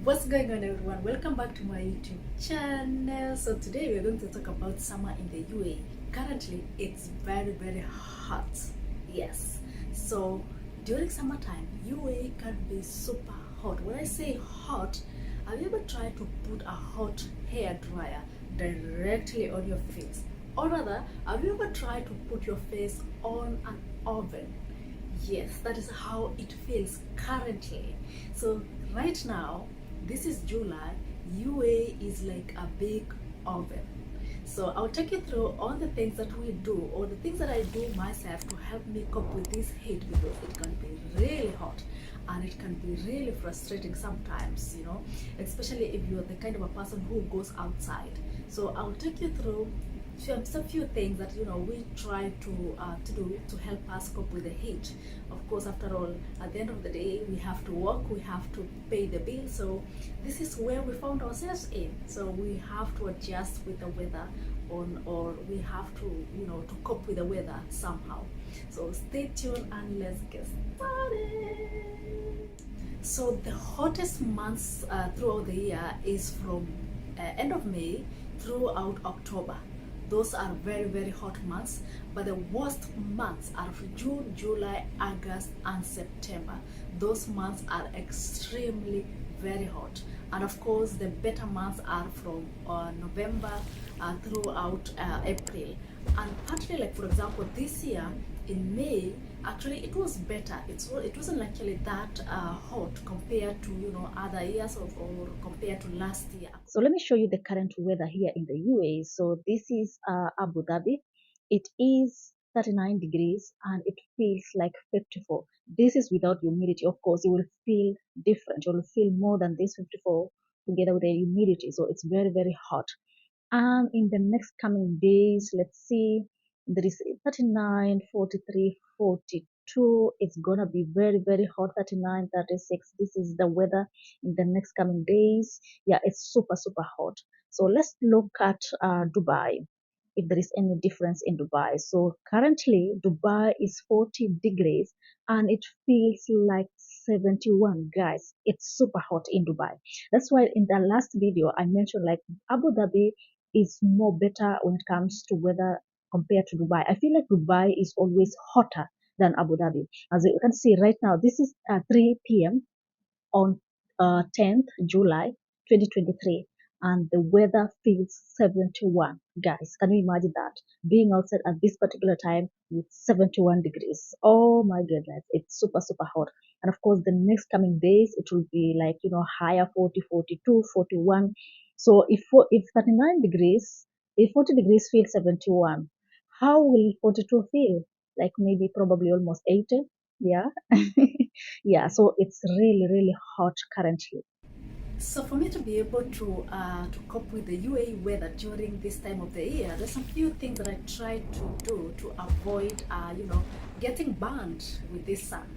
What's going on, everyone? Welcome back to my YouTube channel. So today we're going to talk about summer in the UAE. Currently it's very hot. Yes, so during summertime UAE can be super hot. When I say hot, have you ever tried to put a hot hair dryer directly on your face? Or rather, have you ever tried to put your face on an oven? Yes, that is how it feels currently. So right now, this is July, UA is like a big oven. So I'll take you through all the things that we do, or the things that I do myself to help me cope with this heat, because it can be really hot and it can be really frustrating sometimes, especially if you're the kind of a person who goes outside. So I'll take you through some few things that we try to do to help us cope with the heat. Of course, after all, at the end of the day, we have to work, we have to pay the bill. So this is where we found ourselves in. So we have to adjust with the weather or we have to to cope with the weather somehow. So stay tuned and let's get started. So the hottest months throughout the year is from end of May throughout October. Those are very hot months, but the worst months are June, July, August and September. Those months are extremely very hot, and of course the better months are from November throughout April. And partly, like for example this year in May, actually it was better. It wasn't actually that hot compared to other years or compared to last year. So let me show you the current weather here in the UAE. So this is Abu Dhabi. It is 39 degrees and it feels like 54. This is without humidity. Of course, you will feel different. You will feel more than this 54 together with the humidity. So it's very hot. And in the next coming days, let's see, there is 39, 43, 42. It's gonna be very hot. 39, 36. This is the weather in the next coming days. Yeah, it's super hot. So let's look at Dubai, if there is any difference in Dubai. So currently Dubai is 40 degrees and it feels like 71. Guys, it's super hot in Dubai. That's why in the last video I mentioned like Abu Dhabi is more better when it comes to weather compared to Dubai. I feel like Dubai is always hotter than Abu Dhabi. As you can see right now, this is 3 p.m. on 10th July 2023, and the weather feels 71. Guys, can you imagine that? Being outside at this particular time with 71 degrees. Oh my goodness, it's super hot. And of course, the next coming days, it will be like, higher 40, 42, 41. So if 39 degrees, if 40 degrees feels 71, how will 42 feel? Like maybe probably almost 80. Yeah. Yeah, so it's really hot currently. So for me to be able to cope with the UAE weather during this time of the year, there's a few things that I try to do to avoid, getting burned with this sun.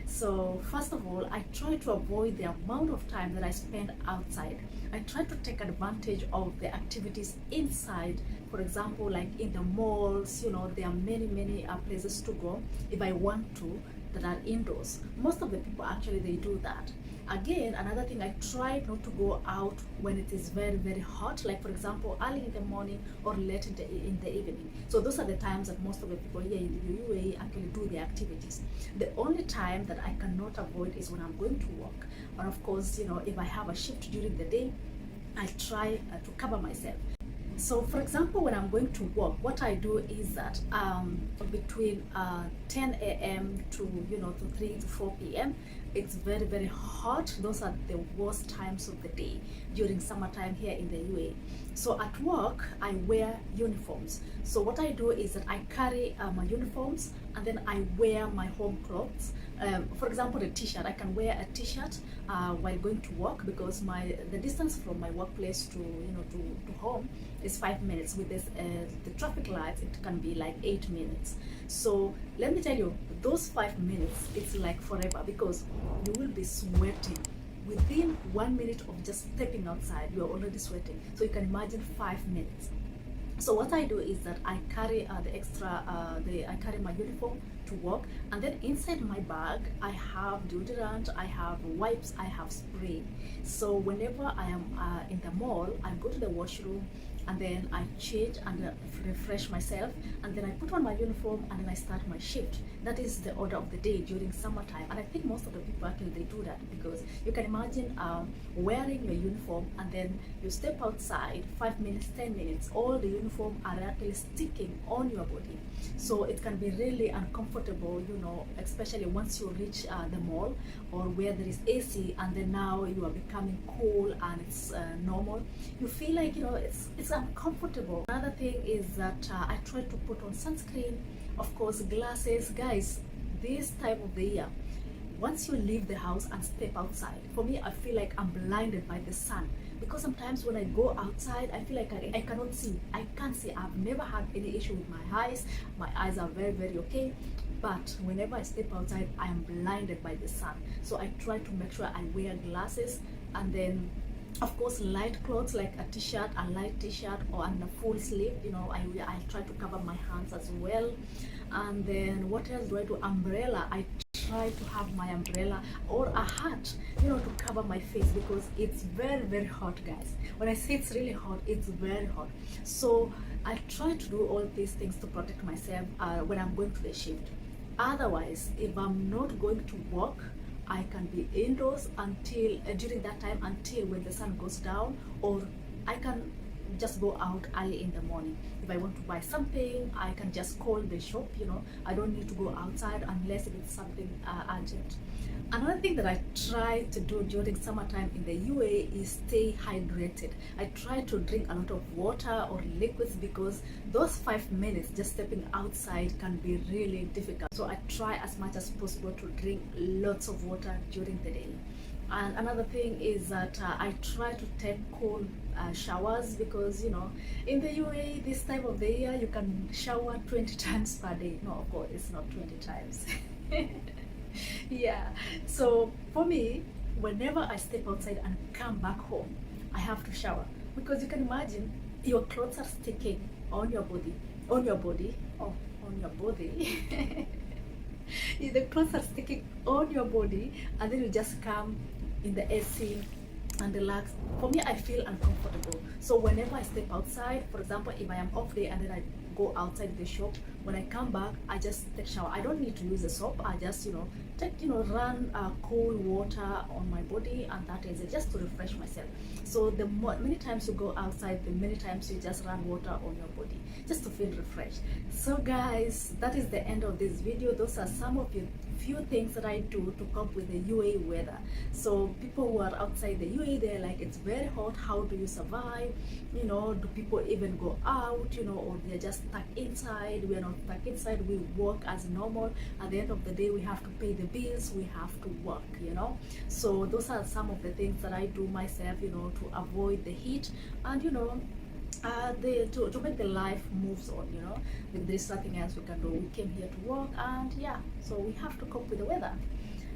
So first of all, I try to avoid the amount of time that I spend outside. I try to take advantage of the activities inside. For example, like in the malls, there are many places to go if I want to that are indoors. Most of the people actually they do that. Again, another thing, I try not to go out when it is very hot, like for example early in the morning or late in the evening. So those are the times that most of the people here in the UAE actually do their activities. The only time that I cannot avoid is when I'm going to work. And of course, if I have a shift during the day, I try to cover myself. So for example, when I'm going to work, what I do is that between 10 a.m. to to 3 to 4 p.m. it's very hot. Those are the worst times of the day during summertime here in the UAE. So at work I wear uniforms. So what I do is that I carry my uniforms and then I wear my home clothes. For example, a t-shirt, I can wear a t-shirt while going to work, because the distance from my workplace to to home is 5 minutes. With this the traffic lights, it can be like 8 minutes. So let me tell you, those 5 minutes, it's like forever, because you will be sweating. Within 1 minute of just stepping outside, you're already sweating. So you can imagine 5 minutes. So what I do is that I carry the extra, I carry my uniform to work. And then inside my bag I have deodorant, I have wipes, I have spray. So whenever I am in the mall, I go to the washroom and then I change and refresh myself, and then I put on my uniform and then I start my shift. That is the order of the day during summertime, and I think most of the people actually they do that, because you can imagine wearing your uniform and then you step outside 5 minutes, 10 minutes, all the uniform are actually sticking on your body. So it can be really uncomfortable, you know, especially once you reach the mall or where there is AC, and then now you are becoming cool and it's normal. You feel like, you know, it's uncomfortable. Another thing is that I try to put on sunscreen, of course, glasses. Guys, this time of the year, once you leave the house and step outside, for me I feel like I'm blinded by the sun, because sometimes when I go outside I feel like I cannot see. I can't see. I've never had any issue with my eyes. My eyes are very, very okay, but whenever I step outside I am blinded by the sun. So I try to make sure I wear glasses, and then of course light clothes like a t-shirt, a light t-shirt, or and a full sleeve, you know. I try to cover my hands as well. And then what else do I do? Umbrella. I try to have my umbrella or a hat, you know, to cover my face, because it's very, very hot, guys. When I say it's really hot, it's very hot. So I try to do all these things to protect myself when I'm going to the shift. Otherwise, if I'm not going to work, I can be indoors until during that time, until when the sun goes down, or I can just go out early in the morning. If I want to buy something, I can just call the shop, you know. I don't need to go outside unless if it's something urgent. Another thing that I try to do during summertime in the UAE is stay hydrated. I try to drink a lot of water or liquids, because those 5 minutes just stepping outside can be really difficult. So I try as much as possible to drink lots of water during the day. And another thing is that I try to take cool showers, because, you know, in the UAE this time of the year you can shower 20 times per day. No, of course it's not 20 times. Yeah, so for me, whenever I step outside and come back home, I have to shower, because you can imagine your clothes are sticking on your body, on your body, oh, on your body. The clothes are sticking on your body, and then you just come in the AC and relax. For me, I feel uncomfortable. So whenever I step outside, for example, if I am off day and then I go outside the shop, when I come back I just take shower. I don't need to use a soap. I just, you know, take, you know, run cool water on my body, and that is it, just to refresh myself. So the many times you go outside, the many times you just run water on your body, just to feel refreshed. So guys, that is the end of this video. Those are some of the few things that I do to cope with the UAE weather. So people who are outside the UAE, they're like, it's very hot, how do you survive? You know, do people even go out, you know, or they're just stuck inside? We are not stuck inside, we work as normal. At the end of the day, we have to pay the bills, we have to work, you know. So those are some of the things that I do myself, you know, to avoid the heat, and, you know, to make the life moves on, you know. There's nothing else we can do. We came here to work, and yeah, so we have to cope with the weather.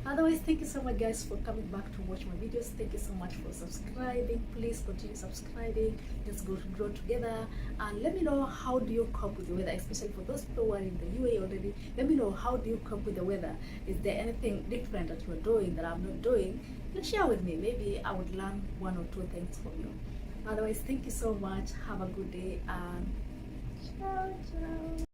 Otherwise, thank you so much, guys, for coming back to watch my videos. Thank you so much for subscribing. Please continue subscribing. Let's grow together, and let me know, how do you cope with the weather, especially for those people who are in the UAE already. Let me know, how do you cope with the weather? Is there anything different that you're doing that I'm not doing? You share with me. Maybe I would learn 1 or 2 things from you. Otherwise, thank you so much. Have a good day, and ciao, ciao.